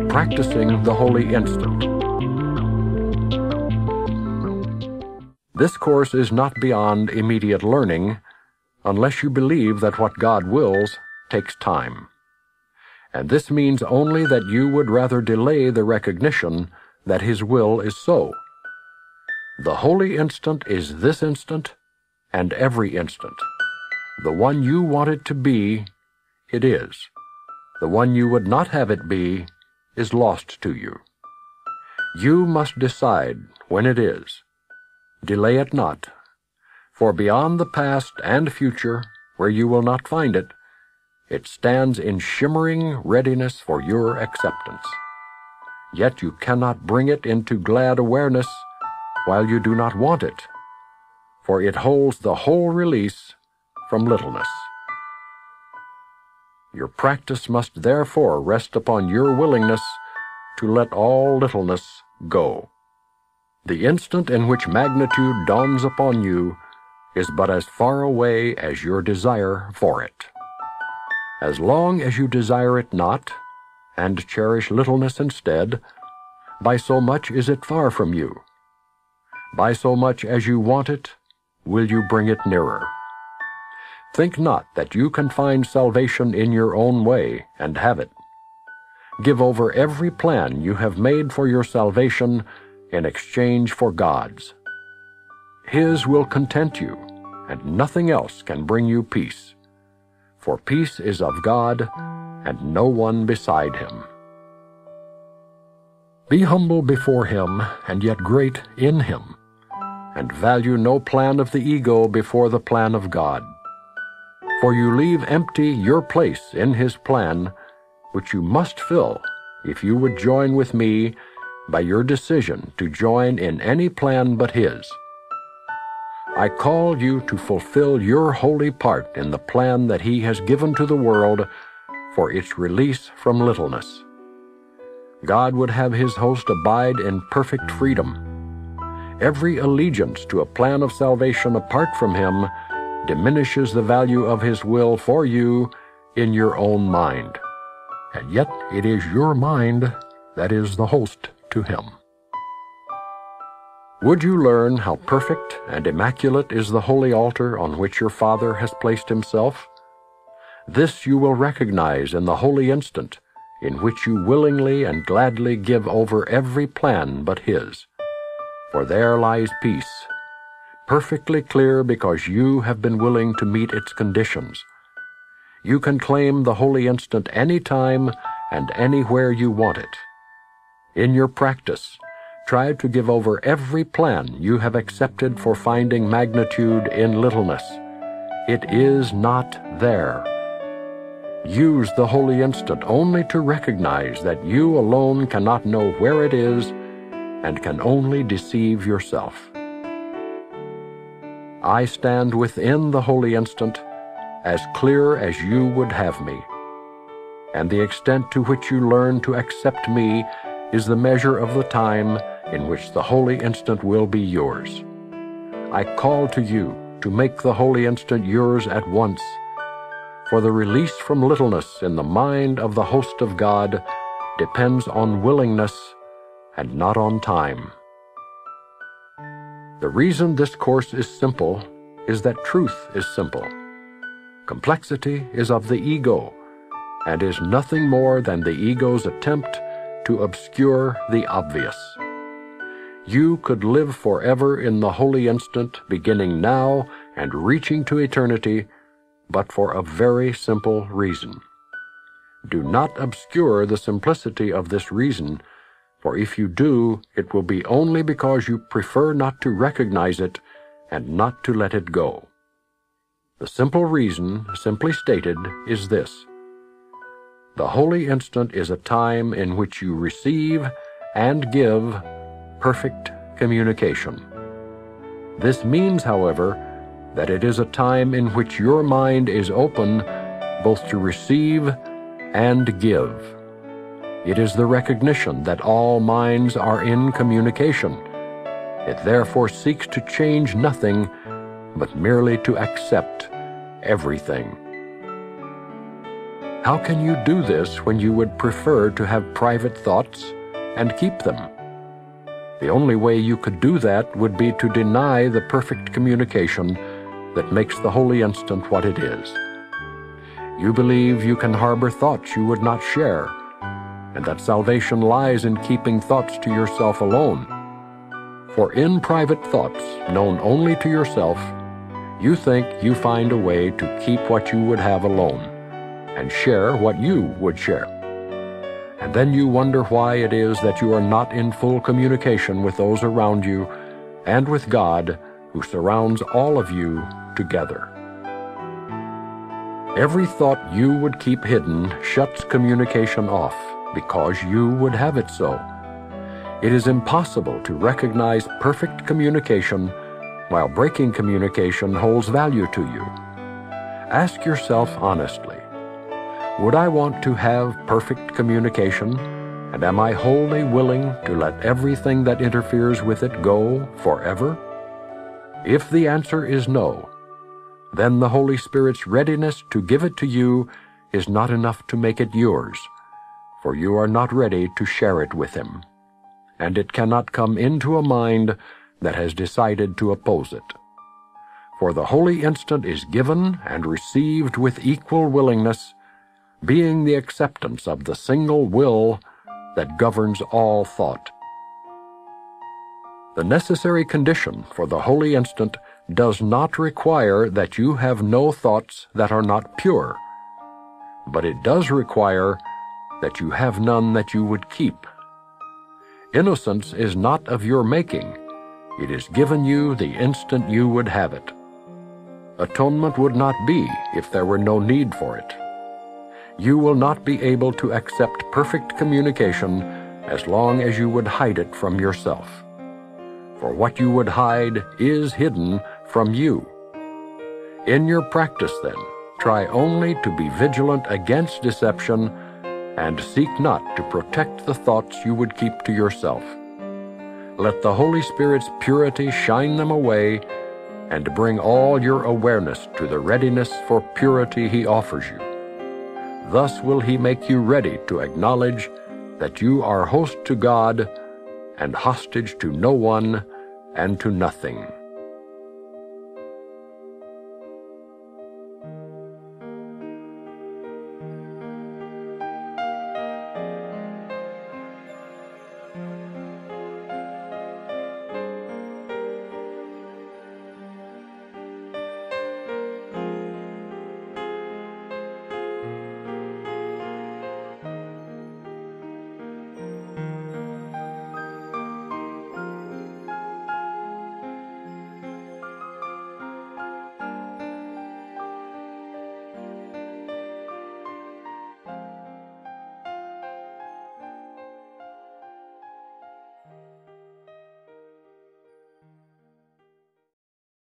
Practicing the Holy Instant. This course is not beyond immediate learning unless you believe that what God wills takes time. And this means only that you would rather delay the recognition that His will is so. The Holy Instant is this instant and every instant. The one you want it to be, it is. The one you would not have it be is lost to you. You must decide when it is. Delay it not, for beyond the past and future, where you will not find it, it stands in shimmering readiness for your acceptance. Yet you cannot bring it into glad awareness while you do not want it, for it holds the whole release from littleness. Your practice must therefore rest upon your willingness to let all littleness go. The instant in which magnitude dawns upon you is but as far away as your desire for it. As long as you desire it not, and cherish littleness instead, by so much is it far from you. By so much as you want it, will you bring it nearer. Think not that you can find salvation in your own way and have it. Give over every plan you have made for your salvation in exchange for God's. His will content you, and nothing else can bring you peace. For peace is of God, and no one beside Him. Be humble before Him, and yet great in Him, and value no plan of the ego before the plan of God. For you leave empty your place in His plan, which you must fill if you would join with me by your decision to join in any plan but His. I call you to fulfill your holy part in the plan that He has given to the world for its release from littleness. God would have His host abide in perfect freedom. Every allegiance to a plan of salvation apart from Him diminishes the value of His will for you in your own mind. And yet it is your mind that is the host to Him. Would you learn how perfect and immaculate is the holy altar on which your Father has placed Himself? This you will recognize in the holy instant in which you willingly and gladly give over every plan but His. For there lies peace, perfectly clear because you have been willing to meet its conditions. You can claim the holy instant any time and anywhere you want it. In your practice, try to give over every plan you have accepted for finding magnitude in littleness. It is not there. Use the holy instant only to recognize that you alone cannot know where it is and can only deceive yourself. I stand within the holy instant as clear as you would have me, and the extent to which you learn to accept me is the measure of the time in which the holy instant will be yours. I call to you to make the holy instant yours at once, for the release from littleness in the mind of the host of God depends on willingness and not on time. The reason this course is simple is that truth is simple. Complexity is of the ego, and is nothing more than the ego's attempt to obscure the obvious. You could live forever in the holy instant, beginning now and reaching to eternity, but for a very simple reason. Do not obscure the simplicity of this reason, for if you do, it will be only because you prefer not to recognize it and not to let it go. The simple reason, simply stated, is this: the holy instant is a time in which you receive and give perfect communication. This means, however, that it is a time in which your mind is open both to receive and give. It is the recognition that all minds are in communication. It therefore seeks to change nothing, but merely to accept everything. How can you do this when you would prefer to have private thoughts and keep them? The only way you could do that would be to deny the perfect communication that makes the holy instant what it is. You believe you can harbor thoughts you would not share, and that salvation lies in keeping thoughts to yourself alone. For in private thoughts, known only to yourself, you think you find a way to keep what you would have alone, and share what you would share. And then you wonder why it is that you are not in full communication with those around you and with God, who surrounds all of you together. Every thought you would keep hidden shuts communication off because you would have it so. It is impossible to recognize perfect communication while breaking communication holds value to you. Ask yourself honestly, would I want to have perfect communication, and am I wholly willing to let everything that interferes with it go forever? If the answer is no, then the Holy Spirit's readiness to give it to you is not enough to make it yours, for you are not ready to share it with Him, and it cannot come into a mind that has decided to oppose it. For the holy instant is given and received with equal willingness, being the acceptance of the single will that governs all thought. The necessary condition for the holy instant does not require that you have no thoughts that are not pure, but it does require that you have none that you would keep. Innocence is not of your making. It is given you the instant you would have it. Atonement would not be if there were no need for it. You will not be able to accept perfect communication as long as you would hide it from yourself. For what you would hide is hidden from you. In your practice, then, try only to be vigilant against deception and seek not to protect the thoughts you would keep to yourself. Let the Holy Spirit's purity shine them away and bring all your awareness to the readiness for purity He offers you. Thus will He make you ready to acknowledge that you are host to God and hostage to no one and to nothing.